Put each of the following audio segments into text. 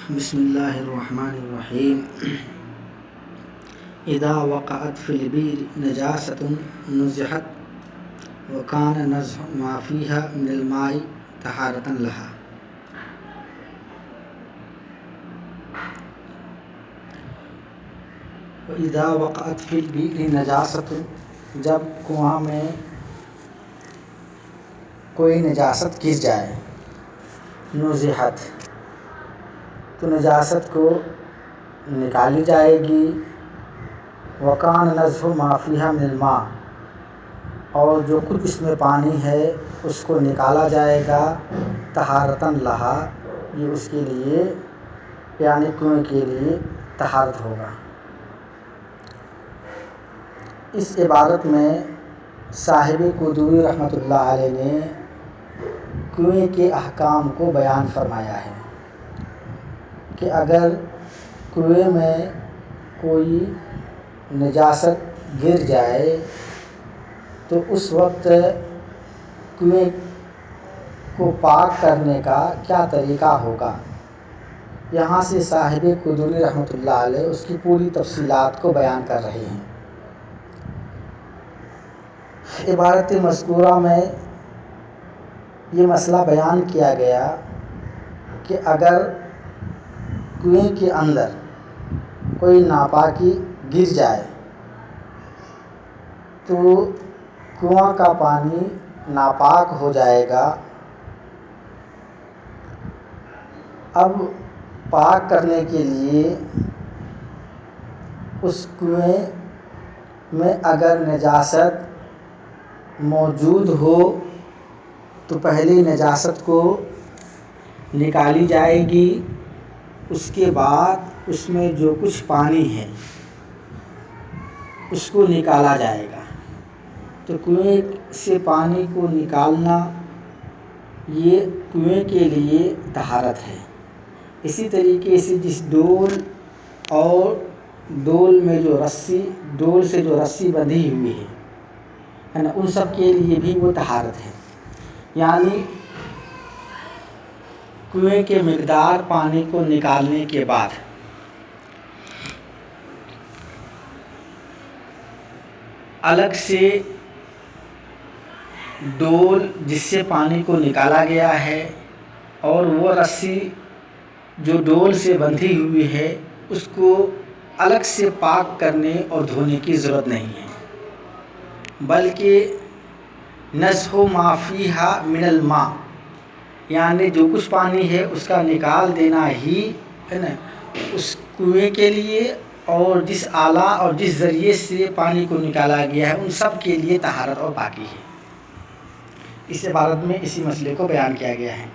بسم اللہ الرحمن الرحیم اذا وقعت فی البئر نجاست نزحت وکان نزح ما فیها من الماء طہارۃ لها۔ اذا وقعت فی البئر نجاست، جب کنواں میں کوئی نجاست گر جائے، نزحت تو نجاست کو نکالی جائے گی، وکان نزح ما فیہا من الماء، اور جو کچھ اس میں پانی ہے اس کو نکالا جائے گا، طہارۃ لہا، یہ اس کے لیے یعنی کنویں کے لیے طہارت ہوگا۔ اس عبارت میں صاحب قدوری رحمۃ اللہ علیہ نے کنویں کے احکام کو بیان فرمایا ہے کہ اگر کنویں میں کوئی نجاست گر جائے تو اس وقت کنویں کو پاک کرنے کا کیا طریقہ ہوگا۔ یہاں سے صاحب قدوری رحمۃ اللہ علیہ اس کی پوری تفصیلات کو بیان کر رہے ہیں۔ عبارت مذکورہ میں یہ مسئلہ بیان کیا گیا کہ اگر کنویں کے اندر کوئی ناپاکی گر جائے تو کنواں کا پانی ناپاک ہو جائے گا۔ اب پاک کرنے کے لیے اس کنویں میں اگر نجاست موجود ہو تو پہلے نجاست کو نکالی جائے گی، اس کے بعد اس میں جو کچھ پانی ہے اس کو نکالا جائے گا۔ تو کنویں سے پانی کو نکالنا یہ کنویں کے لیے طہارت ہے۔ اسی طریقے سے جس ڈول اور ڈول میں جو رسی، ڈول سے جو رسی بندھی ہوئی ہے نا، ان سب کے لیے بھی وہ طہارت ہے۔ یعنی کنویں کے مقدار پانی کو نکالنے کے بعد الگ سے ڈول جس سے پانی کو نکالا گیا ہے اور وہ رسی جو ڈول سے بندھی ہوئی ہے اس کو الگ سے پاک کرنے اور دھونے کی ضرورت نہیں ہے، بلکہ نزح ما فیہا من الماء، یعنی جو کچھ پانی ہے اس کا نکال دینا ہی ہے نا اس کنویں کے لیے، اور جس آلہ اور جس ذریعے سے پانی کو نکالا گیا ہے ان سب کے لیے طہارت اور پاکی ہے۔ اس عبارت میں اسی مسئلے کو بیان کیا گیا ہے۔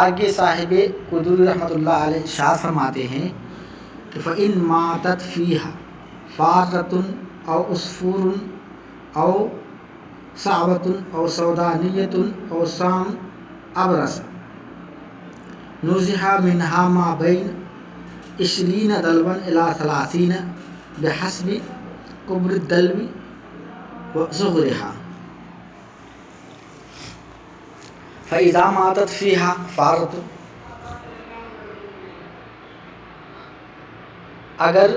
آگے صاحب قدوری رحمۃ اللہ علیہ ارشاد فرماتے ہیں کہ فَإِن مَاتَتْ فِيهَا فَارَّةٌ أَوْ عُصْفُورٌ أَوْ صَعْوَةٌ أَوْ سَوْدَانِيَّةٌ أَوْ سَامٌ أَبْرَصَ نُزِحَ مِنْهَا مَا بَيْنَ 20 دلوا إلى 30 بحسب كبر الدلو وصغرها۔ فإذا ماتت فيها فارة، اگر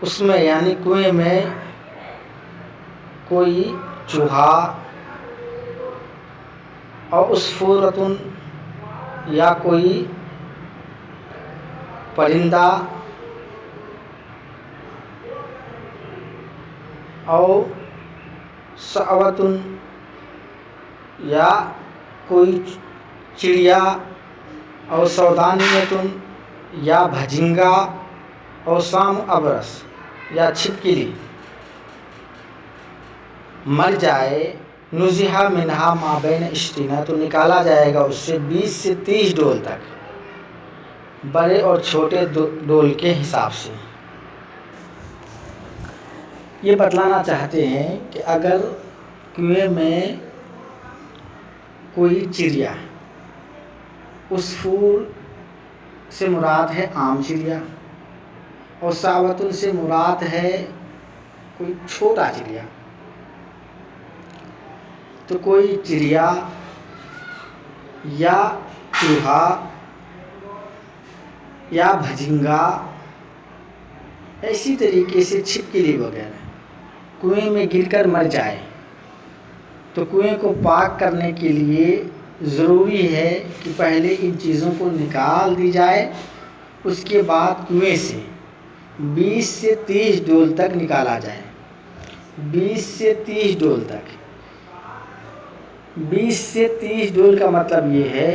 اس میں یعنی کنویں میں کوئی چوہا اور عصفورۃ یا کوئی پرندہ اور صعوۃ یا کوئی چڑیا اور سودانیۃ یا بھجنگا اور سام ابرس یا چھپکلی مر جائے، نزح منہا ما بین 20، تو نکالا جائے گا اس سے 20 سے 30 ڈول تک، بڑے اور چھوٹے ڈول کے حساب سے۔ یہ بتلانا چاہتے ہیں کہ اگر کنویں میں کوئی چڑیا، عصفور سے مراد ہے عام چڑیا اور صعوۃ سے مراد ہے کوئی چھوٹا چڑیا، تو کوئی چڑیا یا چوہا یا بھجنگا، اسی طریقے سے چھپکلی وغیرہ کنویں میں گر کر مر جائے تو کنویں کو پاک کرنے کے لیے ضروری ہے کہ پہلے ان چیزوں کو نکال دی جائے، اس کے بعد کنویں سے 20 سے 30 ڈول تک نکالا جائے۔ 20 سے 30 ڈول تک، 20 سے 30 ڈول کا مطلب یہ ہے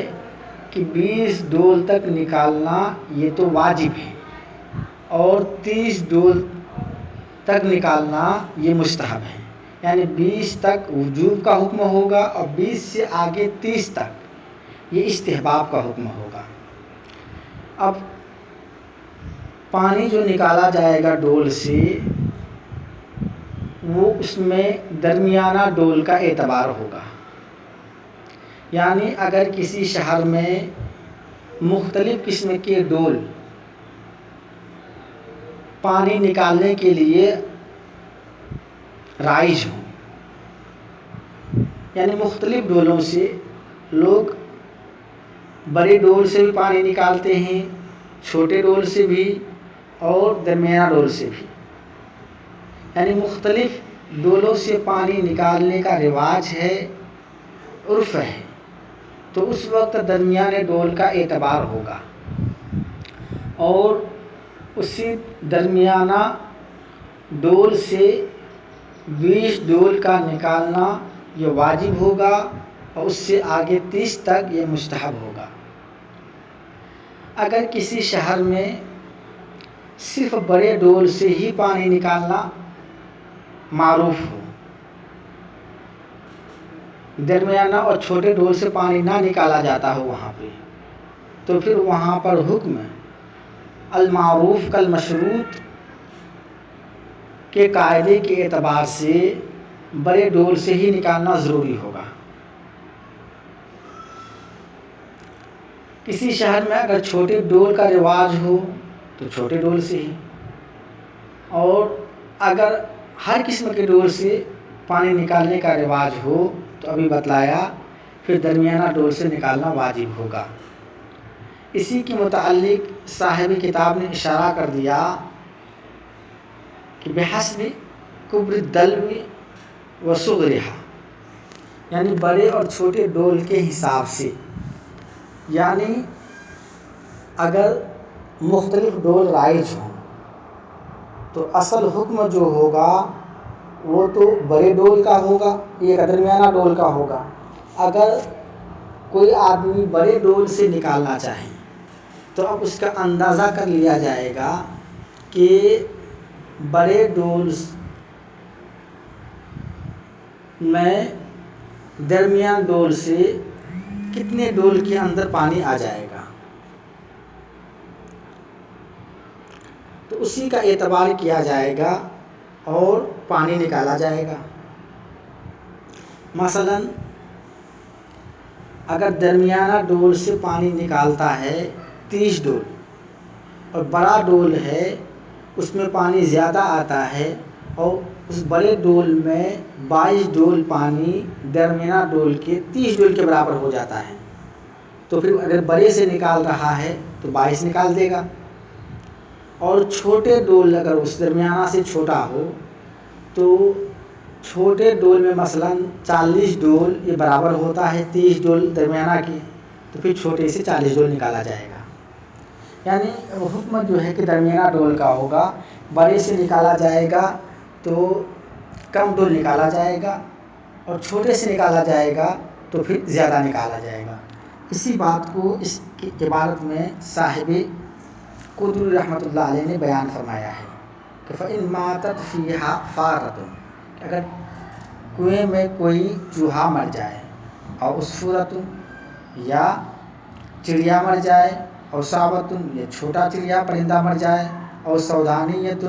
کہ 20 ڈول تک نکالنا یہ تو واجب ہے، اور 30 ڈول تک نکالنا یہ مستحب ہے، یعنی 20 تک وجوب کا حکم ہوگا اور 20 سے آگے 30 تک یہ استحباب کا حکم ہوگا۔ اب پانی جو نکالا جائے گا ڈول سے، وہ اس میں درمیانہ ڈول کا اعتبار ہوگا، یعنی اگر کسی شہر میں مختلف قسم کے ڈول پانی نکالنے کے لیے رائج ہوں، یعنی مختلف ڈولوں سے لوگ بڑے ڈول سے بھی پانی نکالتے ہیں، چھوٹے ڈول سے بھی اور درمیانہ ڈول سے بھی، یعنی مختلف ڈولوں سے پانی نکالنے کا رواج ہے، عرف ہے، تو اس وقت درمیانے ڈول کا اعتبار ہوگا، اور اسی درمیانہ ڈول سے 20 ڈول کا نکالنا یہ واجب ہوگا، اور اس سے آگے 30 تک یہ مستحب ہوگا۔ اگر کسی شہر میں صرف بڑے ڈول سے ہی پانی نکالنا معروف ہو، درمیانہ اور چھوٹے ڈول سے پانی نہ نکالا جاتا ہو وہاں پہ، تو پھر وہاں پر حکم المعروف کالمشروط کے قاعدے کے اعتبار سے بڑے ڈول سے ہی نکالنا ضروری ہوگا۔ کسی شہر میں اگر چھوٹے ڈول کا رواج ہو تو چھوٹے ڈول سے ہی، اور اگر ہر قسم کے ڈول سے پانی نکالنے کا رواج ہو تو ابھی بتلایا پھر درمیانہ ڈول سے نکالنا واجب ہوگا۔ اسی کے متعلق صاحب کتاب نے اشارہ کر دیا کہ بحسب کبر الدلو و صغرہا، یعنی بڑے اور چھوٹے ڈول کے حساب سے، یعنی اگر مختلف ڈول رائج ہوں تو اصل حکم جو ہوگا وہ تو بڑے ڈول کا ہوگا، یہ درمیانہ ڈول کا ہوگا۔ اگر کوئی آدمی بڑے ڈول سے نکالنا چاہے تو اب اس کا اندازہ کر لیا جائے گا کہ بڑے ڈول میں درمیان ڈول سے کتنے ڈول کے اندر پانی آ جائے گا، تو اسی کا اعتبار کیا جائے گا اور پانی نکالا جائے گا۔ مثلا اگر درمیانہ ڈول سے پانی نکالتا ہے 30 ڈول اور بڑا ڈول ہے اس میں پانی زیادہ آتا ہے، اور اس بڑے ڈول میں 22 ڈول پانی درمیانہ ڈول کے 30 ڈول کے برابر ہو جاتا ہے، تو پھر اگر بڑے سے نکال رہا ہے تو 22 نکال دے گا، اور چھوٹے ڈول اگر اس درمیانہ سے چھوٹا ہو تو چھوٹے ڈول میں مثلا 40 ڈول یہ برابر ہوتا ہے 30 ڈول درمیانہ کی، تو پھر چھوٹے سے 40 ڈول نکالا جائے گا، یعنی حکم جو ہے کہ درمیانہ ڈول کا ہوگا، بڑے سے نکالا جائے گا تو کم ڈول نکالا جائے گا، اور چھوٹے سے نکالا جائے گا تو پھر زیادہ نکالا جائے گا۔ اسی بات کو اس کی عبارت میں صاحب قدر رحمۃ اللہ علیہ نے بیان فرمایا ہے کہ فَإِن مَاتَتْ فِيهَا فَارَةٌ، اگر کنویں میں کوئی چوہا مر جائے، اور عصفورۃ یا چڑیا مر جائے، اور صابۃ یا چھوٹا چڑیا پرندہ مر جائے، اور سودانیۃ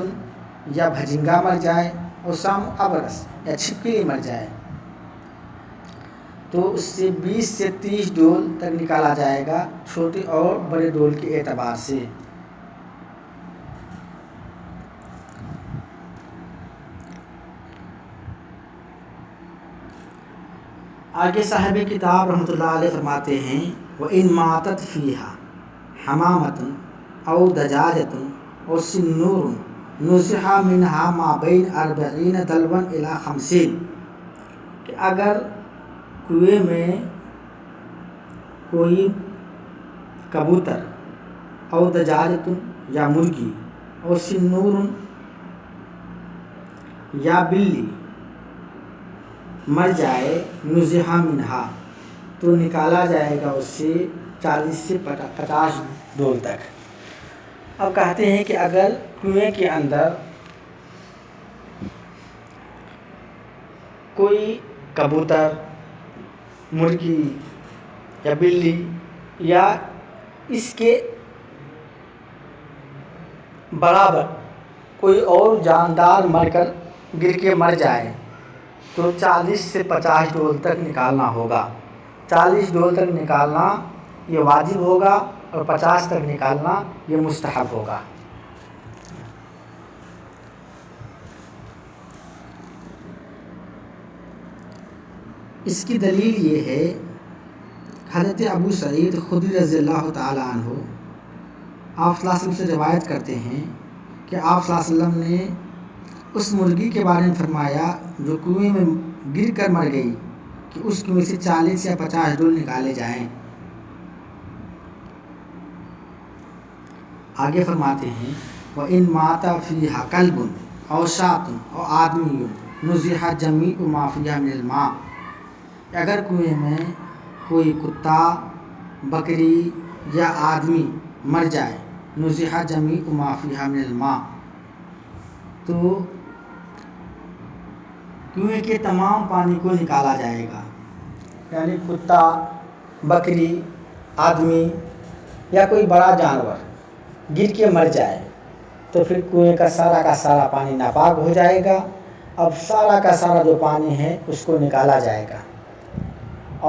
یا بھجنگا مر جائے، اور سام ابرس یا چھپکلی مر جائے، تو اس سے 20 سے 30 ڈول تک نکالا جائے گا، چھوٹے اور بڑے ڈول کے اعتبار سے۔ آگے صاحب کتاب رحمۃ اللہ علیہ فرماتے ہیں وَإِن مَاتَتْ فِيهَا حَمَامَةٌ أَوْ دَجَاجَةٌ أَوْ سِنُّورٌ نُزِحَ مِنْهَا مَا بَيْنَ 40 دَلْوًا إِلَى 50 کہ اگر کنویں میں کوئی کبوتر او دجاجتن یا مرغی او سنور یا بلی مر جائے نزحہ منہا تو نکالا جائے گا اس سے 40 سے 50 ڈول تک۔ اب کہتے ہیں کہ اگر کنویں کے اندر کوئی کبوتر، مرغی یا بلی یا اس کے برابر کوئی اور جاندار گر کے مر جائے تو 40 سے 50 ڈول تک نکالنا ہوگا۔ 40 ڈول تک نکالنا یہ واجب ہوگا اور 50 تک نکالنا یہ مستحب ہوگا۔ اس کی دلیل یہ ہے، حضرت ابو سعید خدری رضی اللہ تعالی عنہ آپ صلی اللہ علیہ وسلم سے روایت کرتے ہیں کہ آپ صلی اللہ علیہ وسلم نے اس مرغی کے بارے میں فرمایا جو کنویں میں گر کر مر گئی کہ اس کنویں سے 40 یا 50 ڈول نکالے جائیں۔ آگے فرماتے ہیں وَإِن مَاتَ فِيهَا كَلْبٌ أَوْ شَاةٌ أَوْ آدْمِيٌّ نُزِحَ جَمِيعُ مَا فِيهَا مِنَ الْمَاءِ اگر کنویں میں کوئی کتا، بکری یا آدمی مر جائے نزحَ جَمِيعُ مَا فِيهَا مِنَ الْمَاءِ تو کنویں کے تمام پانی کو نکالا جائے گا، یعنی کتا، بکری، آدمی یا کوئی بڑا جانور گر کے مر جائے تو پھر کنویں کا سارا پانی ناپاک ہو جائے گا۔ اب سارا کا سارا جو پانی ہے اس کو نکالا جائے گا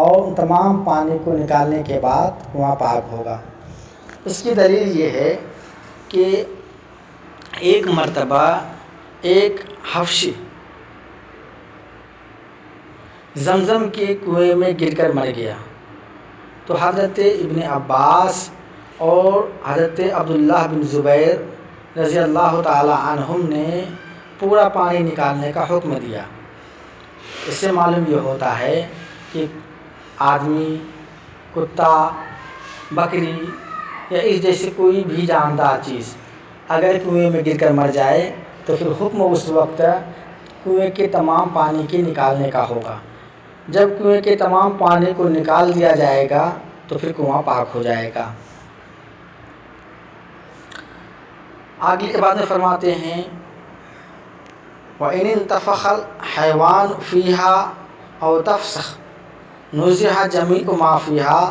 اور تمام پانی کو نکالنے کے بعد کنواں پاک ہوگا۔ اس کی دلیل یہ ہے کہ ایک مرتبہ ایک حبشی زمزم کے کنویں میں گر کر مر گیا تو حضرت ابن عباس اور حضرت عبداللہ بن زبیر رضی اللہ تعالی عنہم نے پورا پانی نکالنے کا حکم دیا۔ اس سے معلوم یہ ہوتا ہے کہ آدمی، کتا، بکری یا اس جیسے کوئی بھی جاندار چیز اگر کنویں میں گر کر مر جائے تو پھر حکم اس وقت کنویں کے تمام پانی کے نکالنے کا ہوگا۔ جب کنویں کے تمام پانی کو نکال دیا جائے گا تو پھر کنواں پاک ہو جائے گا۔ آگے کے بعد میں فرماتے ہیں وَإِنِ انْتَفَخَ الْحَيْوَانُ فِيهَا أَوْ تَفْسَخَ نُزِحَ جَمِيعُ مَا فِيهَا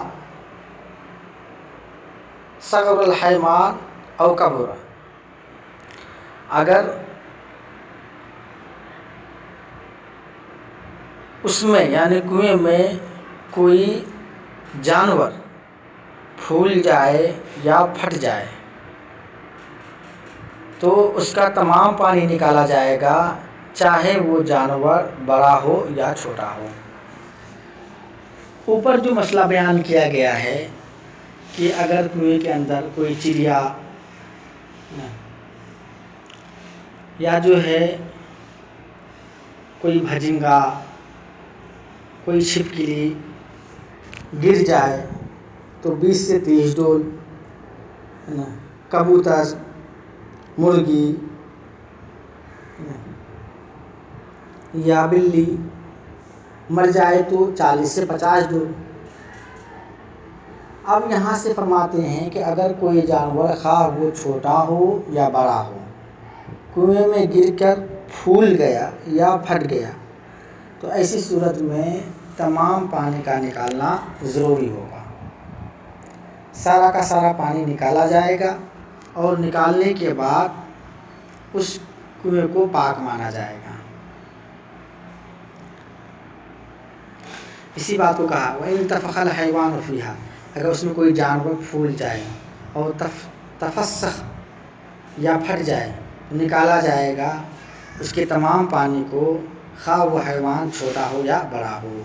صَغَرَ الْحَيْوَانُ أَوْ كَبُرَ اگر اس میں یعنی کنویں میں کوئی جانور پھول جائے یا پھٹ جائے تو اس کا تمام پانی نکالا جائے گا، چاہے وہ جانور بڑا ہو یا چھوٹا ہو۔ اوپر جو مسئلہ بیان کیا گیا ہے کہ اگر کنویں کے اندر کوئی چڑیا یا جو ہے کوئی بھجنگا، کوئی چھپکلی گر جائے تو 20 سے 30 ڈول، کبوتر، مرغی یا بلی مر جائے تو 40 سے 50 ڈول۔ اب یہاں سے فرماتے ہیں کہ اگر کوئی جانور خواہ وہ چھوٹا ہو یا بڑا ہو کنویں میں گر کر پھول گیا یا پھٹ گیا تو ایسی صورت میں تمام پانی کا نکالنا ضروری ہوگا۔ سارا کا سارا پانی نکالا جائے گا اور نکالنے کے بعد اس کنویں کو پاک مانا جائے گا۔ اسی بات کو کہا وَإِنْ انْتَفَخَ الْحَيْوَانُ فِيهَا اگر اس میں کوئی جانور پھول جائے اور تفسخ یا پھٹ جائے تو نکالا جائے گا اس کے تمام پانی کو، خواہ وہ حیوان چھوٹا ہو یا بڑا ہو۔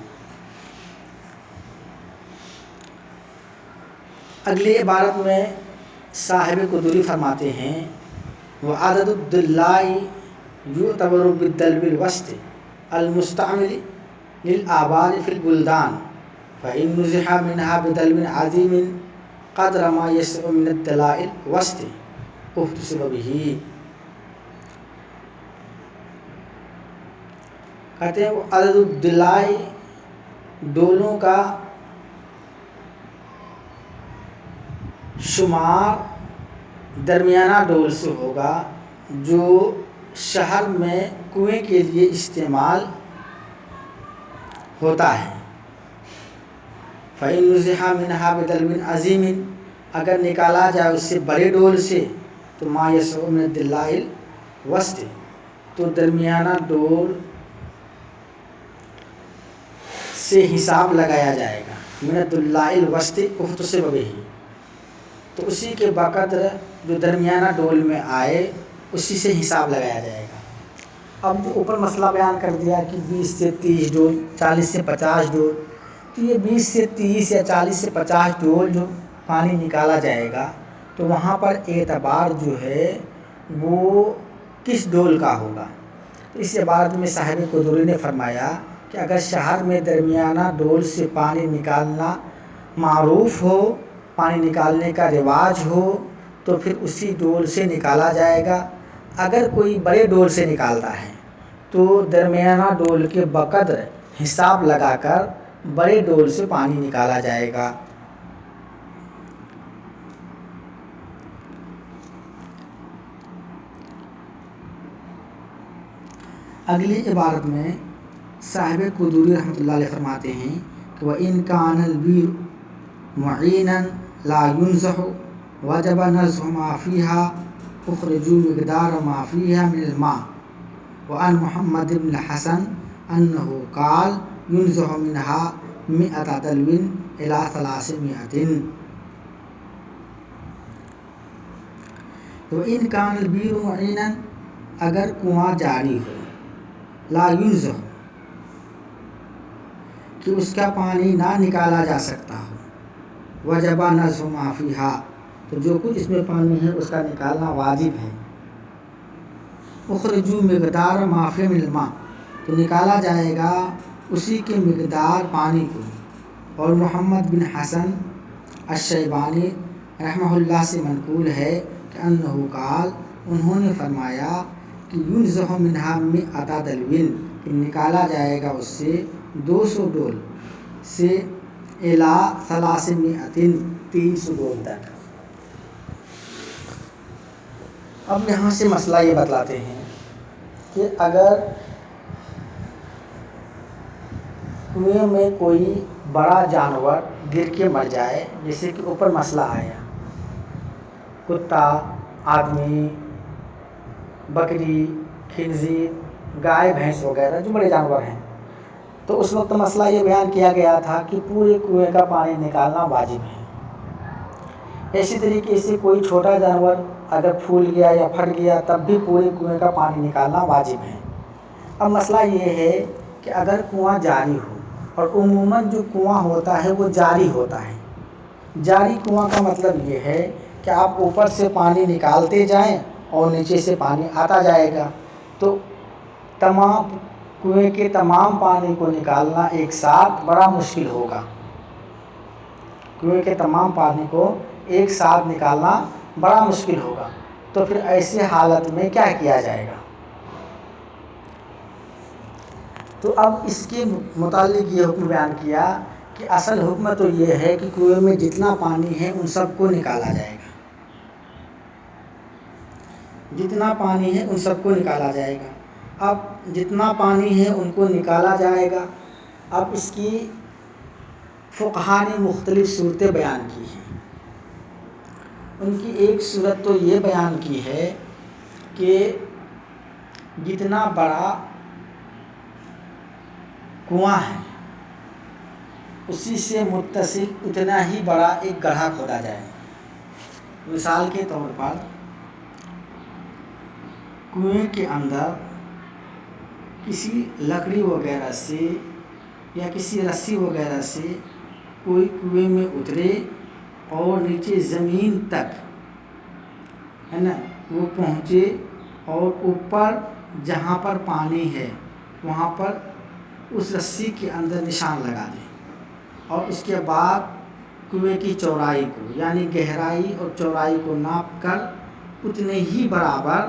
اگلی عبارت میں صاحب قدوری فرماتے ہیں وعدد الدلاء يعتبر بالدلو الوسط المستعمل للآبار في البلدان فإن نزح منها بدلو عظيم قدر ما يسع من الدلاء الوسط احتسب به. کہتے ہیں عدد الدلاء ڈولوں کا شمار درمیانہ ڈول سے ہوگا جو شہر میں کنویں کے لیے استعمال ہوتا ہے. فَإِن نُزِحَ مِنْهَا بِدَلْوٍ عَظِيمٍ اگر نکالا جائے اس سے بڑے ڈول سے تو مَا يَسْعُ مِنَ الدِّلَّاءِ الْوَسْطِ تو درمیانہ ڈول سے حساب لگایا جائے گا. مِنَ الدِّلَّاءِ الْوَسْطِ اُحْتُسِبَ بِهِ تو اسی کے بقدر جو درمیانہ ڈول میں آئے اسی سے حساب لگایا جائے گا. اب جو اوپر مسئلہ بیان کر دیا کہ 20 سے 30 ڈول 40 سے 50 ڈول تو یہ 20 سے 30 یا 40 سے 50 ڈول جو پانی نکالا جائے گا تو وہاں پر اعتبار جو ہے وہ کس ڈول کا ہوگا. تو اس عبارت میں صاحب قدوری نے فرمایا کہ اگر شہر میں درمیانہ ڈول سے پانی نکالنا معروف ہو پانی نکالنے کا رواج ہو تو پھر اسی ڈول سے نکالا جائے گا. اگر کوئی بڑے ڈول سے نکالتا ہے تو درمیانہ ڈول کے بقدر حساب لگا کر بڑے ڈول سے پانی نکالا جائے گا. اگلی عبارت میں صاحب قدوری رحمۃ اللہ علیہ فرماتے ہیں کہ وَإِن كَانَ الْبِئْرُ مُعِينًا لَا يُنْزَحُ وَجَبَ نَزْعُ مَا فِيهَا اخرجوا مقدار ما فيها من الماء. وعن محمد بن الحسن أنه قال ينزح منها 100 دلو إلى 300. وإن كان البئر معينا اگر کنواں جاری ہو لا ينزح کہ اس کا پانی نہ نکالا جا سکتا ہو وجب نزع ما فيها تو جو کچھ اس میں پانی ہے اس کا نکالنا واجب ہے. اخرجوا مقدار ما فی من الماء تو نکالا جائے گا اسی کے مقدار پانی کو. اور محمد بن حسن الشیبانی رحمہ اللہ سے منقول ہے کہ انہو قال انہوں نے فرمایا کہ ينزح منها 100 دلو کہ نکالا جائے گا اس سے 200 ڈول سے الی 300 ڈول تک. اب یہاں سے مسئلہ یہ بتلاتے ہیں کہ اگر کنویں میں کوئی بڑا جانور گر کے مر جائے جیسے کہ اوپر مسئلہ آیا کتا آدمی بکری خنزیر گائے بھینس وغیرہ جو بڑے جانور ہیں تو اس وقت مسئلہ یہ بیان کیا گیا تھا کہ پورے کنویں کا پانی نکالنا واجب ہے. اسی طریقے سے کوئی چھوٹا جانور اگر پھول گیا یا پھٹ گیا تب بھی پورے کنویں کا پانی نکالنا واجب ہے. اب مسئلہ یہ ہے کہ اگر کنواں جاری ہو اور عموماً جو کنواں ہوتا ہے وہ جاری ہوتا ہے. جاری کنواں کا مطلب یہ ہے کہ آپ اوپر سے پانی نکالتے جائیں اور نیچے سے پانی آتا جائے گا تو تمام کنویں کے تمام پانی کو نکالنا ایک ساتھ بڑا مشکل ہوگا. کنویں کے تمام پانی کو ایک ساتھ نکالنا بڑا مشکل ہوگا. تو پھر ایسے حالت میں کیا کیا جائے گا. تو اب اس کے متعلق یہ حکم بیان کیا کہ اصل حکم تو یہ ہے کہ کنویں میں جتنا پانی ہے ان سب کو نکالا جائے گا. جتنا پانی ہے ان سب کو نکالا جائے گا. اب جتنا پانی ہے ان کو نکالا جائے گا. اب اس کی فقہاء نے مختلف صورتیں بیان کی ہیں. ان کی ایک صورت تو یہ بیان کی ہے کہ جتنا بڑا کنواں ہے اسی سے متصل اتنا ہی بڑا ایک گڑھا کھودا جائے. مثال کے طور پر کنویں کے اندر کسی لکڑی وغیرہ سے یا کسی رسی وغیرہ سے کوئی کنویں میں اترے اور نیچے زمین تک ہے نا وہ پہنچے، اور اوپر جہاں پر پانی ہے وہاں پر اس رسی کے اندر نشان لگا دیں، اور اس کے بعد کنویں کی چوڑائی کو یعنی گہرائی اور چوڑائی کو ناپ کر اتنے ہی برابر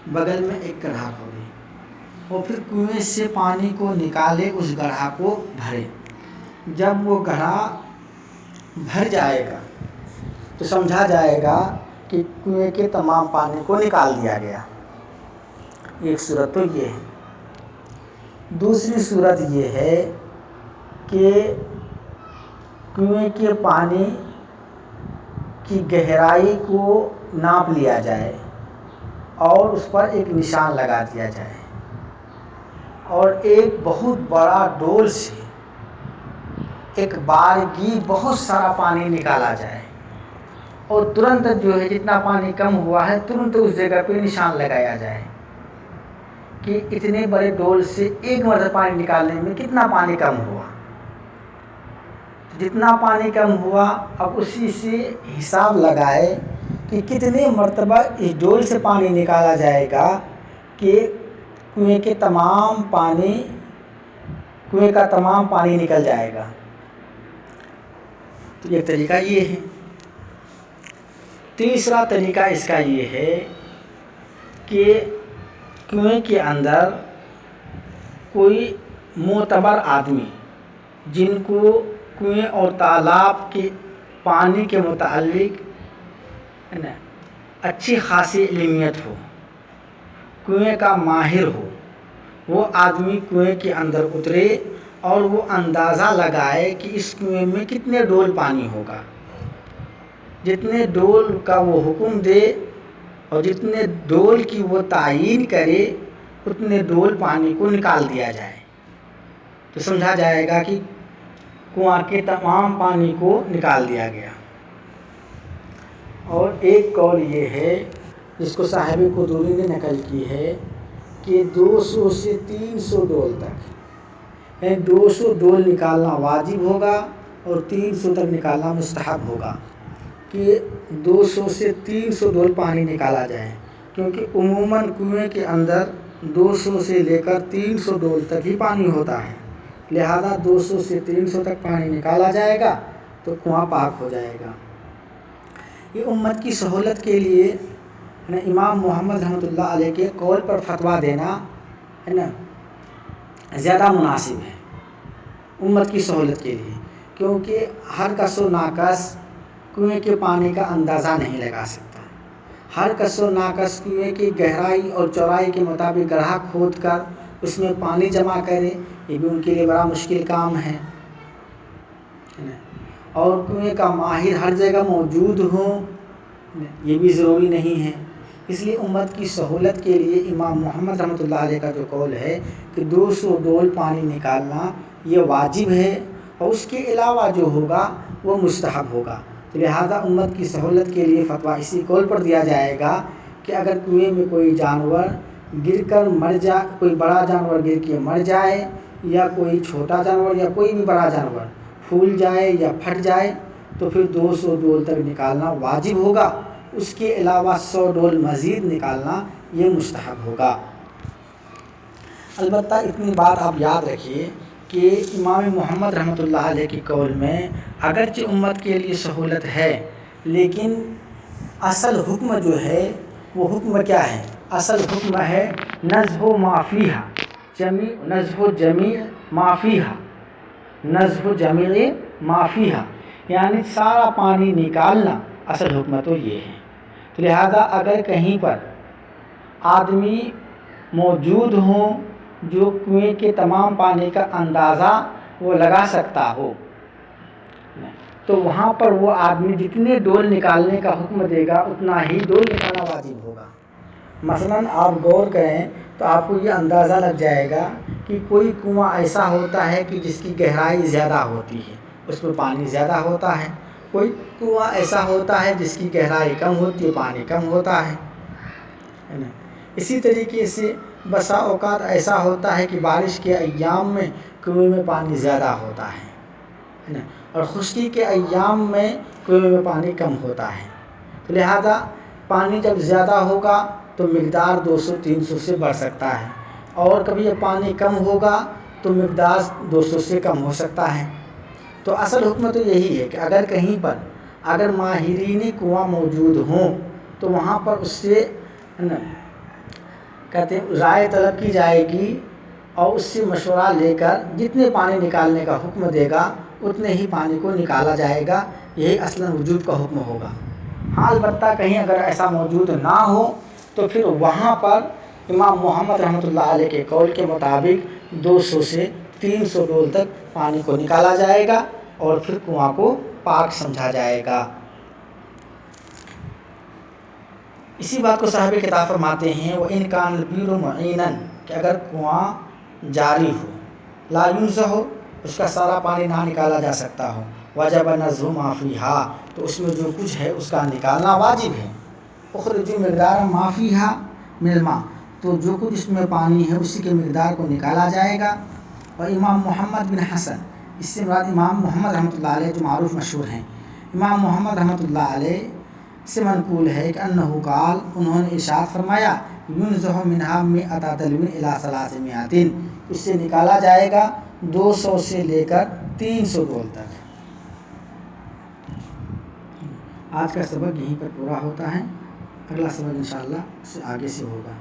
بغل میں ایک گڑھا کھودے، اور پھر کنویں سے پانی کو نکالے، اس گڑھا کو بھرے۔ جب وہ گڑھا بھر جائے گا تو سمجھا جائے گا کہ کنویں کے تمام پانی کو نکال دیا گیا۔ ایک صورت تو یہ ہے۔ دوسری صورت یہ ہے کہ کنویں کے پانی کی گہرائی کو ناپ لیا جائے اور اس پر ایک نشان لگا دیا جائے، اور ایک بہت بڑا ڈول سے ایک بارگی بہت سارا پانی نکالا جائے، اور ترنت جو ہے جتنا پانی کم ہوا ہے ترنت اس جگہ پہ نشان لگایا جائے کہ اتنے بڑے ڈول سے ایک مرتبہ پانی نکالنے میں کتنا پانی کم ہوا۔ جتنا پانی کم ہوا اب اسی سے حساب لگائے کہ کتنے مرتبہ اس ڈول سے پانی نکالا جائے گا کہ کنویں کا تمام پانی نکل جائے گا۔ تو ایک طریقہ یہ ہے۔ تیسرا طریقہ اس کا یہ ہے کہ کنویں کے اندر کوئی معتبر آدمی جن کو کنویں اور تالاب کے پانی کے متعلق ہے نا اچھی خاصی علمیت ہو، کنویں کا ماہر ہو، وہ آدمی کنویں کے اندر اترے اور وہ اندازہ لگائے کہ اس کنویں میں کتنے ڈول پانی ہوگا۔ جتنے ڈول کا وہ حکم دے اور جتنے ڈول کی وہ تعیین کرے اتنے ڈول پانی کو نکال دیا جائے، تو سمجھا جائے گا کہ کنواں کے تمام پانی کو نکال دیا گیا۔ اور ایک قول یہ ہے جس کو صاحب قدوری نے نقل کی ہے کہ 200 سے 300 ڈول تک، 200 ڈول نکالنا واجب ہوگا اور 300 تک نکالنا مستحب ہوگا، کہ 200 سے 300 ڈول پانی نکالا جائے، کیونکہ عموماً کنویں کے اندر 200 سے لے کر 300 ڈول تک ہی پانی ہوتا ہے، لہذا 200 سے 300 تک پانی نکالا جائے گا تو کنواں پاک ہو جائے گا۔ یہ امت کی سہولت کے لیے امام محمد رحمۃ اللہ علیہ کے قول پر فتویٰ دینا ہے نا زیادہ مناسب ہے امت کی سہولت کے لیے، کیونکہ ہر کس و ناکس کنویں کے پانی کا اندازہ نہیں لگا سکتا۔ ہر کس و ناکس کنویں کی گہرائی اور چوڑائی کے مطابق گڑھا کھود کر اس میں پانی جمع کرے، یہ بھی ان کے لیے بڑا مشکل کام ہے، اور کنویں کا ماہر ہر جگہ موجود ہو یہ بھی ضروری نہیں ہے۔ اس لیے امت کی سہولت کے لیے امام محمد رحمۃ اللہ علیہ کا جو قول ہے کہ 200 ڈول پانی نکالنا یہ واجب ہے، اور اس کے علاوہ جو ہوگا وہ مستحب ہوگا، تو لہذا امت کی سہولت کے لیے فتویٰ اسی قول پر دیا جائے گا کہ اگر کنویں میں کوئی جانور گر کر مر جائے، کوئی بڑا جانور گر کے مر جائے، یا کوئی چھوٹا جانور یا کوئی بھی بڑا جانور پھول جائے یا پھٹ جائے، تو پھر 200 ڈول تک نکالنا واجب ہوگا، اس کے علاوہ 100 ڈول مزید نکالنا یہ مستحب ہوگا۔ البتہ اتنی بات آپ یاد رکھیے کہ امام محمد رحمۃ اللہ علیہ کے قول میں اگرچہ امت کے لیے سہولت ہے، لیکن اصل حکم جو ہے وہ حکم کیا ہے؟ اصل حکم ہے نزح ما فیہا، نزح جمیع ما فیہا، نزح جمیع ما فیہا، یعنی سارا پانی نکالنا اصل حکم تو یہ ہے۔ تو لہذا اگر کہیں پر آدمی موجود ہوں جو کنویں کے تمام پانی کا اندازہ وہ لگا سکتا ہو، تو وہاں پر وہ آدمی جتنے ڈول نکالنے کا حکم دے گا اتنا ہی ڈول نکالنا واجب ہوگا۔ مثلاً آپ غور کریں تو آپ کو یہ اندازہ لگ جائے گا کہ کوئی کنواں ایسا ہوتا ہے کہ جس کی گہرائی زیادہ ہوتی ہے، اس میں پانی زیادہ ہوتا ہے، کوئی کنواں ایسا ہوتا ہے جس کی گہرائی کم ہوتی ہے، پانی کم ہوتا ہے نا۔ اسی طریقے سے بسا اوقات ایسا ہوتا ہے کہ بارش کے ایام میں کنویں میں پانی زیادہ ہوتا ہے نا، اور خشکی کے ایام میں کنویں میں پانی کم ہوتا ہے، تو لہذا پانی جب زیادہ ہوگا تو مقدار 200-300 سے بڑھ سکتا ہے، اور کبھی جب پانی کم ہوگا تو مقدار 200 سے کم ہو سکتا ہے۔ تو اصل حکم تو یہی ہے کہ اگر کہیں پر اگر ماہرین کنواں موجود ہوں تو وہاں پر اس سے کہتے ہیں رائے طلب کی جائے گی، اور اس سے مشورہ لے کر جتنے پانی نکالنے کا حکم دے گا اتنے ہی پانی کو نکالا جائے گا، یہی اصلاً وجوب کا حکم ہوگا۔ ہاں البتہ کہیں اگر ایسا موجود نہ ہو تو پھر وہاں پر امام محمد رحمۃ اللہ علیہ کے قول کے مطابق 200 سے 300 ڈول تک پانی کو نکالا جائے گا اور پھر کنواں کو پاک سمجھا جائے گا۔ اسی بات کو صاحب کتاب فرماتے ہیں وَإِنْ كَانَ الْبِئْرُ مُعِينًا، کہ اگر کنواں جاری ہو، لا يُنزَحُ، اس کا سارا پانی نہ نکالا جا سکتا ہو، وَجَبَ نَزْحُ مَا فِيهَا، تو اس میں جو کچھ ہے اس کا نکالنا واجب ہے۔ اخرجوا مقدار ما فيها من الماء، تو جو کچھ اس میں پانی ہے اسی کے مقدار کو نکالا جائے گا۔ اور امام محمد بن حسن، اس سے مراد امام محمد رحمۃ اللہ علیہ جو معروف مشہور ہیں، امام محمد رحمۃ اللہ علیہ سے منقول ہے کہ انہو قال، انہوں نے ارشاد فرمایا ينزح منها 100 دلو الى 300، اس سے نکالا جائے گا 200 سے لے کر 300 ڈول تک۔ آج کا سبق یہیں پر پورا ہوتا ہے، اگلا سبق انشاءاللہ اس سے آگے سے ہوگا۔